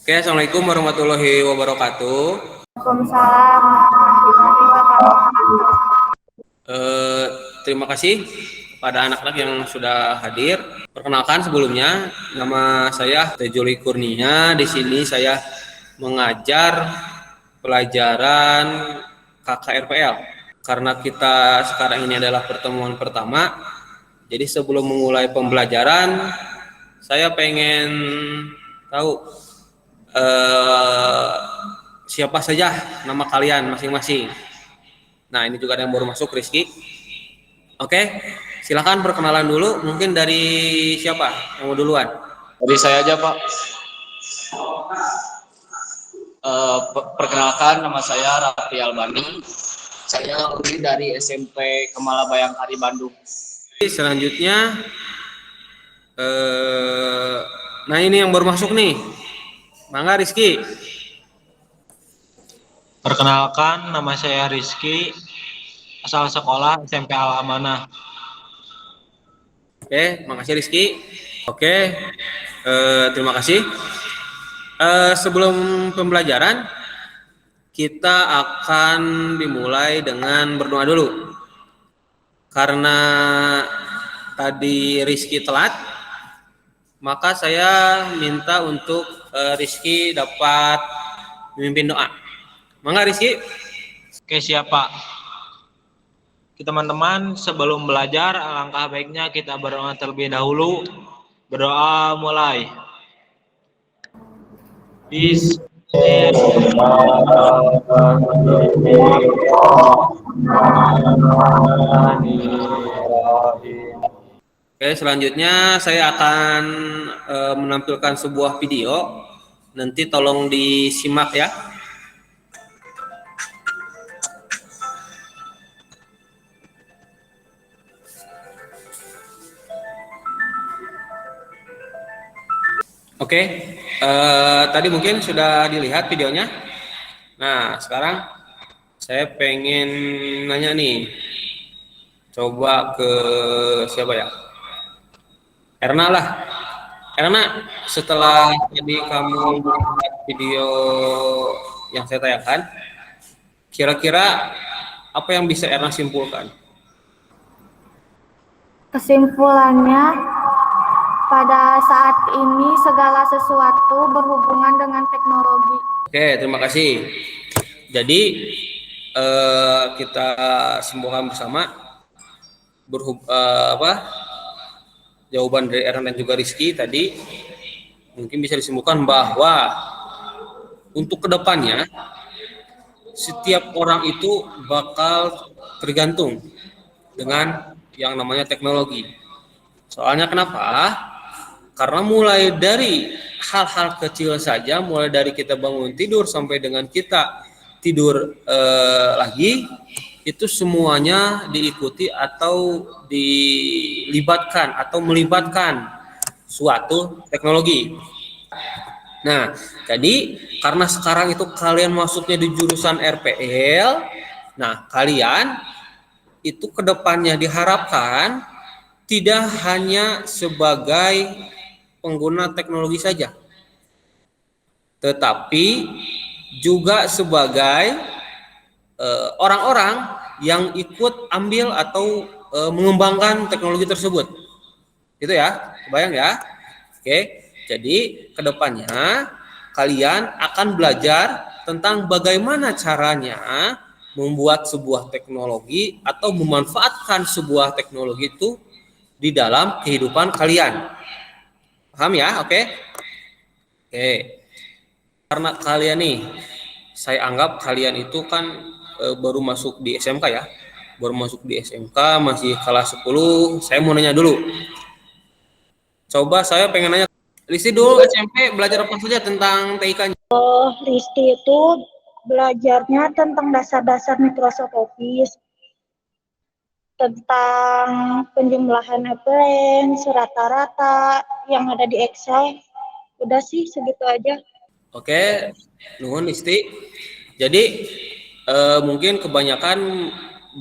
Oke, assalamualaikum warahmatullahi wabarakatuh. Waalaikumsalam warahmatullahi wabarakatuh. Eh, Terima kasih kepada anak-anak yang sudah hadir. Perkenalkan sebelumnya, nama saya Tejoli Kurnia. Di sini saya mengajar pelajaran KKRPL. Karena kita sekarang ini adalah pertemuan pertama, jadi sebelum memulai pembelajaran, saya pengen tahu eh, siapa saja nama kalian masing-masing. Nah, ini juga ada yang baru masuk, Rizky. Oke, silakan perkenalan dulu. Mungkin dari siapa yang mau duluan? Dari saya aja, Pak. Perkenalkan, nama saya Raffi Albani. Saya murid dari SMP Kemala Bayangkari Bandung. Selanjutnya, nah ini yang baru masuk nih. Mangga Rizky. Perkenalkan, nama saya Rizky, asal sekolah SMP Al Amanah. Oke, makasih Rizky. Oke, terima kasih. Sebelum pembelajaran, kita akan dimulai dengan berdoa dulu. Karena tadi Rizky telat, maka saya minta untuk Rizky dapat memimpin doa. Mangga Rizky. Oke, siapa? Teman-teman, sebelum belajar, alangkah baiknya kita berdoa terlebih dahulu. Berdoa mulai. Bismillahirrahmanirrahim. Oke, selanjutnya saya akan menampilkan sebuah video. Nanti tolong disimak ya. Oke, tadi mungkin sudah dilihat videonya. Nah, sekarang saya pengen nanya nih. Coba ke siapa ya? Erna lah. Erna, setelah tadi kamu melihat video yang saya tayangkan, kira-kira apa yang bisa Erna simpulkan? Kesimpulannya, pada saat ini segala sesuatu berhubungan dengan teknologi. Oke, terima kasih. Jadi kita simpulkan bersama jawaban dari Erna dan juga Rizky tadi mungkin bisa disimpulkan bahwa untuk kedepannya setiap orang itu bakal tergantung dengan yang namanya teknologi. Soalnya kenapa? Karena mulai dari hal-hal kecil saja, mulai dari kita bangun tidur sampai dengan kita tidur lagi, itu semuanya diikuti atau dilibatkan atau melibatkan suatu teknologi. Nah, jadi karena sekarang itu kalian masuknya di jurusan RPL, nah kalian itu kedepannya diharapkan tidak hanya sebagai pengguna teknologi saja, tetapi juga sebagai orang-orang yang ikut ambil atau mengembangkan teknologi tersebut. Itu ya, kebayang ya? Oke, jadi kedepannya kalian akan belajar tentang bagaimana caranya membuat sebuah teknologi atau memanfaatkan sebuah teknologi itu di dalam kehidupan kalian. Paham ya? Oke. Oke. Karena kalian nih, saya anggap kalian itu kan baru masuk di SMK ya. Baru masuk di SMK, masih kelas 10. Saya mau nanya dulu. Coba saya pengen nanya, Rizky dulu SMP belajar apa saja tentang TIK-nya? Rizky itu belajarnya tentang dasar-dasar Microsoft Office, tentang penjumlahan appearance, rata-rata yang ada di Excel. Udah sih segitu aja. Oke, nuhun Rizky. Jadi mungkin kebanyakan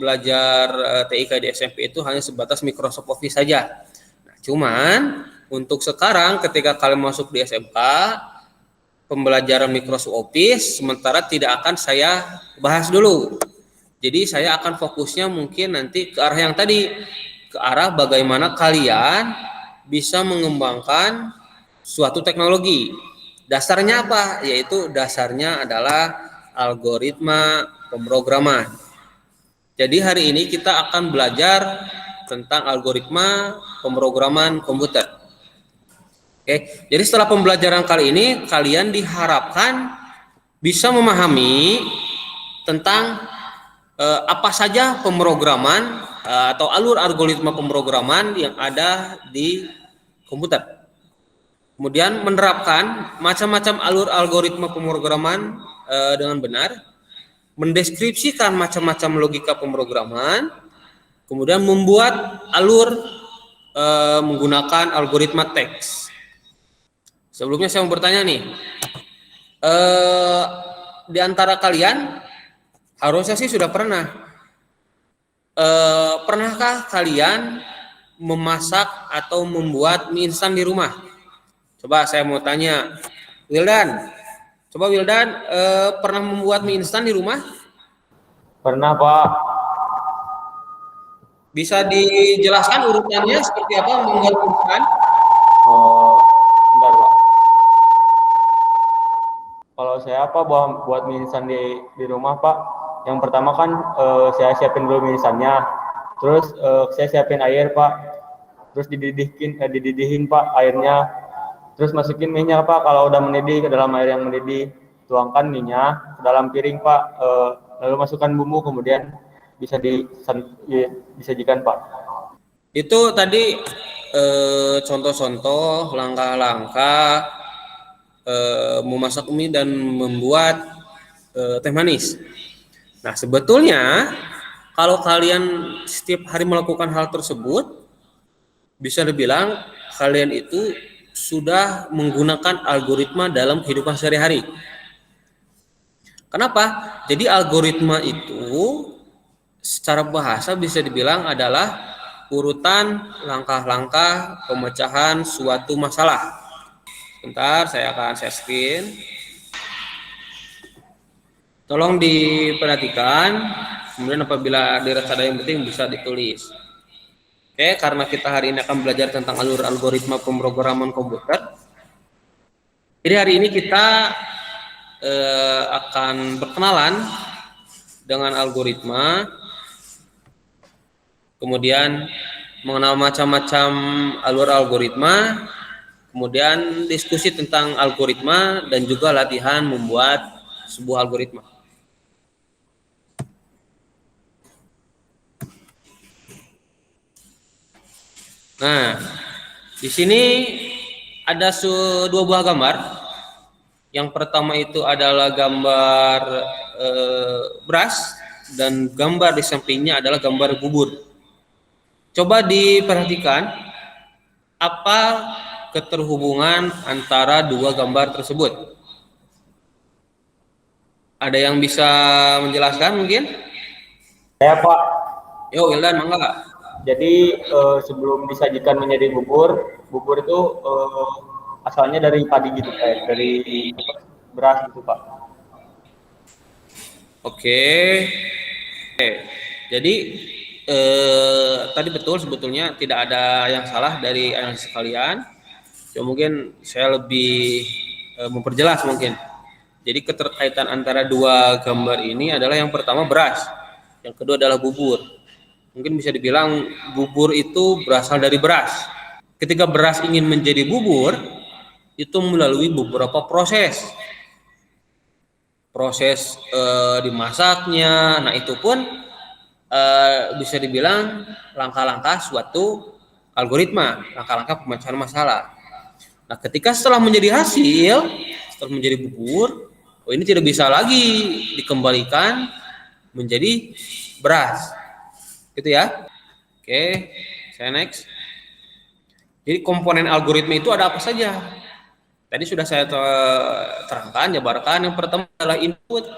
belajar TIK di SMP itu hanya sebatas Microsoft Office saja. Nah, cuman untuk sekarang ketika kalian masuk di SMK, pembelajaran Microsoft Office, sementara tidak akan saya bahas dulu. Jadi saya akan fokusnya mungkin nanti ke arah yang tadi, ke arah bagaimana kalian bisa mengembangkan suatu teknologi. Dasarnya apa? Yaitu dasarnya adalah algoritma pemrograman. Jadi hari ini kita akan belajar tentang algoritma pemrograman komputer. Oke, jadi setelah pembelajaran kali ini kalian diharapkan bisa memahami tentang apa saja pemrograman atau alur algoritma pemrograman yang ada di komputer. Kemudian menerapkan macam-macam alur algoritma pemrograman dengan benar, mendeskripsikan macam-macam logika pemrograman, kemudian membuat alur menggunakan algoritma teks. Sebelumnya saya mau bertanya nih, di antara kalian harusnya sih sudah pernah. Pernahkah kalian memasak atau membuat mie instan di rumah? Coba saya mau tanya, Wildan. Coba Wildan, pernah membuat mie instan di rumah? Pernah, Pak. Bisa dijelaskan urutannya seperti apa membuat mie instan? Oh, bentar, Pak. Kalau saya buat mie instan di rumah, Pak. Yang pertama kan saya siapin dulu mie instannya. Terus saya siapin air, Pak. Terus dididihin, Pak, airnya. Terus masukin mie-nya, Pak. Kalau udah mendidih ke dalam air yang mendidih, tuangkan mie-nya ke dalam piring, Pak. Lalu masukkan bumbu, kemudian bisa disajikan, Pak. Itu tadi contoh-contoh langkah-langkah memasak mie dan membuat teh manis. Nah, sebetulnya kalau kalian setiap hari melakukan hal tersebut, bisa dibilang kalian itu sudah menggunakan algoritma dalam kehidupan sehari-hari. Kenapa? Jadi algoritma itu secara bahasa bisa dibilang adalah urutan langkah-langkah pemecahan suatu masalah. Sebentar, saya akan share screen. Tolong diperhatikan, kemudian apabila dirasa ada yang penting bisa ditulis. Oke, karena kita hari ini akan belajar tentang alur algoritma pemrograman komputer. Jadi hari ini kita akan berkenalan dengan algoritma, kemudian mengenal macam-macam alur algoritma, kemudian diskusi tentang algoritma dan juga latihan membuat sebuah algoritma. Nah, di sini ada dua buah gambar. Yang pertama itu adalah gambar beras dan gambar di sampingnya adalah gambar bubur. Coba diperhatikan apa keterhubungan antara dua gambar tersebut. Ada yang bisa menjelaskan mungkin? Saya, Pak. Yo, Wildan, mangga. Jadi sebelum disajikan menjadi bubur itu asalnya dari padi gitu, Pak. Dari beras gitu, Pak. Oke. Jadi tadi betul sebetulnya tidak ada yang salah dari analisis kalian. Cuma mungkin saya lebih memperjelas mungkin. Jadi keterkaitan antara dua gambar ini adalah yang pertama beras, yang kedua adalah bubur. Mungkin bisa dibilang bubur itu berasal dari beras. Ketika beras ingin menjadi bubur, itu melalui beberapa proses dimasaknya. Nah, itu pun bisa dibilang langkah-langkah suatu algoritma, langkah-langkah pemecahan masalah. Nah, ketika setelah menjadi hasil, setelah menjadi bubur, ini tidak bisa lagi dikembalikan menjadi beras, gitu ya. Oke, saya next. Jadi komponen algoritma itu ada apa saja? Tadi sudah saya terangkan, jabarkan. Yang pertama adalah input,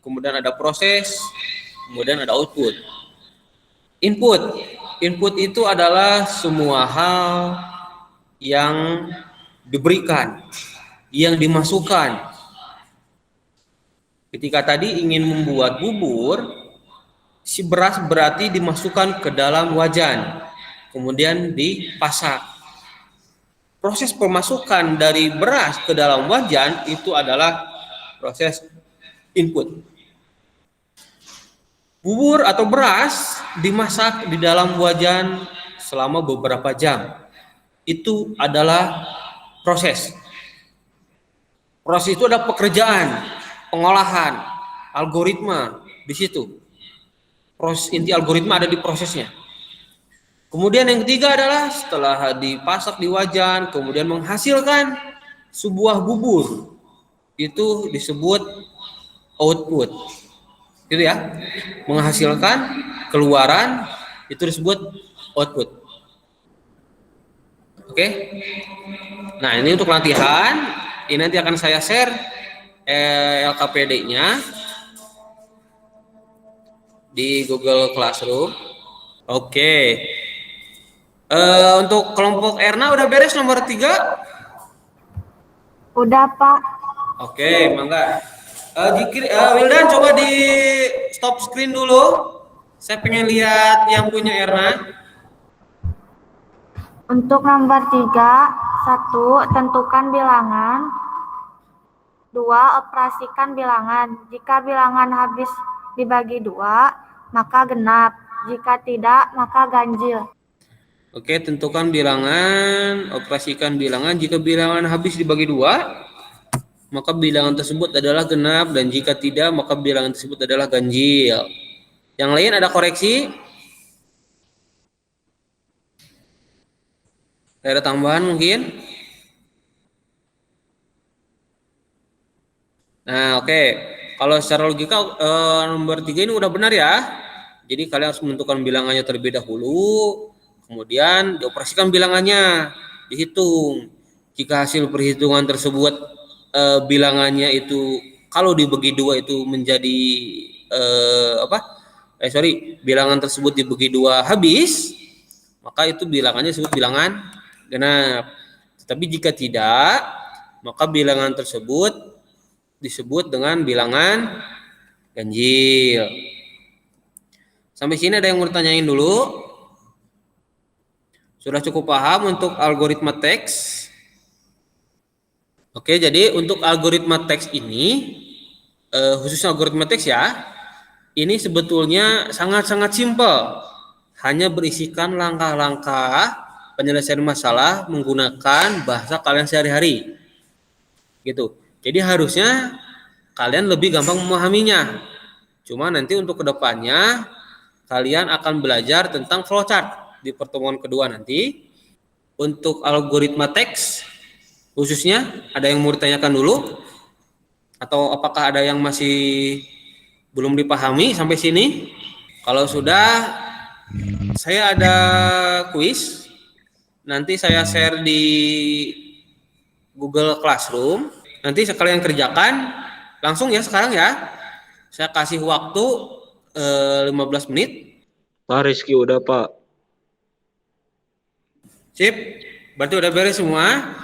kemudian ada proses, kemudian ada output. Input itu adalah semua hal yang diberikan yang dimasukkan. Ketika tadi ingin membuat bubur, si beras berarti dimasukkan ke dalam wajan, kemudian dipasak. Proses pemasukan dari beras ke dalam wajan itu adalah proses input. Bubur atau beras dimasak di dalam wajan selama beberapa jam. Itu adalah proses. Proses itu ada pekerjaan, pengolahan, algoritma di situ. Proses inti algoritma ada di prosesnya. Kemudian yang ketiga adalah setelah dipasak di wajan, kemudian menghasilkan sebuah bubur. Itu disebut output. Gitu ya. Menghasilkan keluaran itu disebut output. Oke. Nah, ini untuk latihan. Ini nanti akan saya share LKPD-nya di Google Classroom. Oke. Untuk kelompok Erna udah beres nomor 3? Udah, Pak. Oke, mangga. Wildan coba di stop screen dulu. Saya pengen lihat yang punya Erna. Untuk nomor 3, 1. Tentukan bilangan. 2. Operasikan bilangan. Jika bilangan habis dibagi 2, maka genap. Jika tidak, maka ganjil. Oke, tentukan bilangan, operasikan bilangan. Jika bilangan habis dibagi 2, maka bilangan tersebut adalah genap, dan jika tidak, maka bilangan tersebut adalah ganjil. Yang lain ada koreksi? Ada tambahan mungkin? Nah, oke. Kalau secara logika nomor 3 ini udah benar ya. Jadi kalian harus menentukan bilangannya terlebih dahulu, kemudian dioperasikan bilangannya, dihitung. Jika hasil perhitungan tersebut bilangannya itu kalau dibagi 2 itu menjadi bilangan tersebut dibagi 2 habis, maka itu bilangannya disebut bilangan genap. Tetapi jika tidak, maka bilangan tersebut disebut dengan bilangan ganjil. Sampai sini ada yang mau ditanyain dulu? Sudah cukup paham untuk algoritma teks? Oke, jadi untuk algoritma teks ini, khususnya algoritma teks ya, ini sebetulnya sangat-sangat simpel. Hanya berisikan langkah-langkah penyelesaian masalah menggunakan bahasa kalian sehari-hari. Gitu. Jadi harusnya kalian lebih gampang memahaminya. Cuma nanti untuk kedepannya kalian akan belajar tentang flowchart di pertemuan kedua nanti. Untuk algoritma teks khususnya ada yang mau ditanyakan dulu? Atau apakah ada yang masih belum dipahami sampai sini? Kalau sudah, saya ada kuis. Nanti saya share di Google Classroom. Nanti sekalian kerjakan langsung ya sekarang ya. Saya kasih waktu 15 menit. Pak Rizky udah, Pak. Sip, berarti udah beres semua.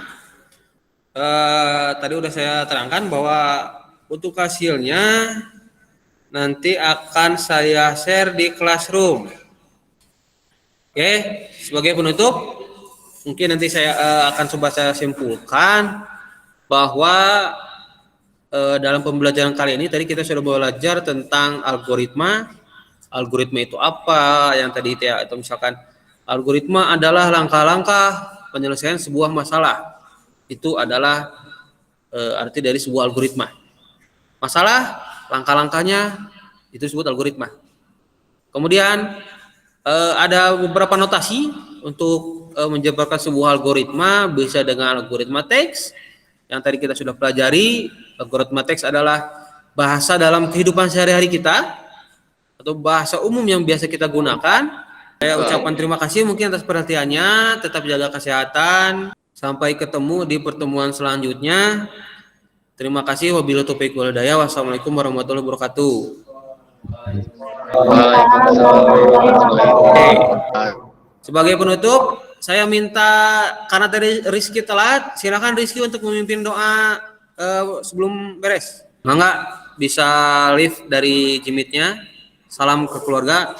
Tadi udah saya terangkan bahwa untuk hasilnya nanti akan saya share di Classroom. Oke, sebagai penutup, mungkin nanti saya akan coba saya simpulkan bahwa dalam pembelajaran kali ini tadi kita sudah belajar tentang algoritma. Algoritma itu apa? Yang tadi atau misalkan algoritma adalah langkah-langkah penyelesaian sebuah masalah. Itu adalah arti dari sebuah algoritma. Masalah, langkah-langkahnya itu disebut algoritma. Kemudian ada beberapa notasi untuk menjabarkan sebuah algoritma, bisa dengan algoritma teks yang tadi kita sudah pelajari. Algoritma teks adalah bahasa dalam kehidupan sehari-hari kita atau bahasa umum yang biasa kita gunakan. Saya ucapkan terima kasih mungkin atas perhatiannya, tetap jaga kesehatan. Sampai ketemu di pertemuan selanjutnya. Terima kasih. Wabillahi taufiq wal hidayah. Wassalamualaikum warahmatullahi wabarakatuh. Oke. Sebagai penutup, saya minta karena tadi Rizky telat, silakan Rizky untuk memimpin doa sebelum beres. Mangga bisa live dari jimitnya. Salam ke keluarga.